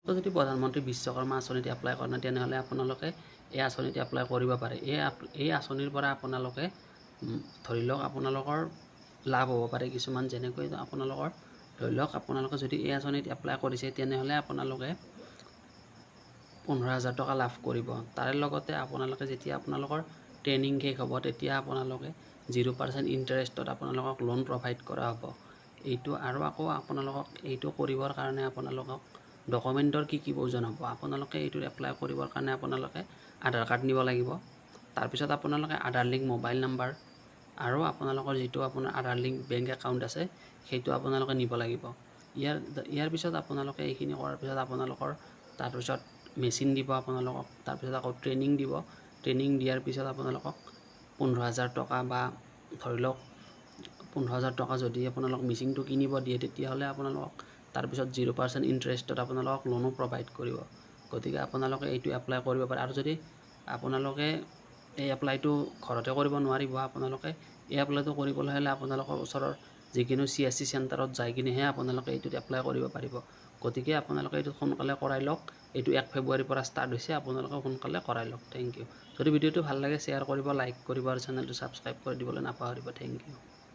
তো যদি প্ৰধানমন্ত্ৰী বিশ্বকৰ্মা আঁচনিত এপ্লাই কৰা নাই তেনেহ'লে আপোনালোকে এই আঁচনিত এপ্লাই কৰিব পাৰে। এই আঁচনিৰ পৰা আপোনালোকে ধৰি লওক আপোনালোকৰ লাভ হ'ব পাৰে কিছুমান, যেনেকৈ আপোনালোকৰ ধৰি লওক আপোনালোকে যদি এই আঁচনিত এপ্লাই কৰিছে তেনেহ'লে আপোনালোকে 15,000 টকা লাভ কৰিব। তাৰে লগতে আপোনালোকে যেতিয়া আপোনালোকৰ ট্ৰেইনিং শেষ হ'ব তেতিয়া আপোনালোকে 0% ইণ্টাৰেষ্টত আপোনালোকক লোন প্ৰভাইড কৰা হ'ব। এইটো আৰু আকৌ আপোনালোকক এইটো কৰিবৰ কাৰণে আপোনালোকক ডকুমেণ্টৰ কি প্ৰয়োজন হ'ব, আপোনালোকে এইটোত এপ্লাই কৰিবৰ কাৰণে আপোনালোকে আধাৰ কাৰ্ড নিব লাগিব। তাৰপিছত আপোনালোকে আধাৰ লিংক মোবাইল নাম্বাৰ আৰু আপোনালোকৰ যিটো আপোনাৰ আধাৰ লিংক বেংক একাউণ্ট আছে সেইটো আপোনালোকে নিব লাগিব। ইয়াৰ পিছত আপোনালোকে এইখিনি কৰাৰ পিছত আপোনালোকৰ তাৰপিছত মেচিন দিব আপোনালোকক, তাৰপিছত আকৌ ট্ৰেইনিং দিব। ট্ৰেইনিং দিয়াৰ পিছত আপোনালোকক 15,000 টকা বা ধৰি লওক 15,000 টকা যদি আপোনালোক মেচিনটো কিনিব দিয়ে তেতিয়াহ'লে আপোনালোকক তাৰপিছত 0% ইণ্টাৰেষ্টত আপোনালোকক লোনো প্ৰভাইড কৰিব। গতিকে আপোনালোকে এইটো এপ্লাই কৰিব পাৰে। আৰু যদি আপোনালোকে এই এপ্লাইটো ঘৰতে কৰিব নোৱাৰিব, আপোনালোকে এই এপ্লাইটো কৰিবলৈ হ'লে আপোনালোকৰ ওচৰৰ যিকোনো CSC চেণ্টাৰত যাই কিনেহে আপোনালোকে এইটোত এপ্লাই কৰিব পাৰিব। গতিকে আপোনালোকে এইটো সোনকালে কৰাই লওক। এইটো 1 ফেব্ৰুৱাৰীৰ পৰা ষ্টাৰ্ট হৈছে, আপোনালোকে সোনকালে কৰাই লওক। Thank you. যদি ভিডিঅ'টো ভাল লাগে শ্বেয়াৰ কৰিব, লাইক কৰিব আৰু চেনেলটো ছাবস্ক্ৰাইব কৰি দিবলৈ নাপাহৰিব। Thank U.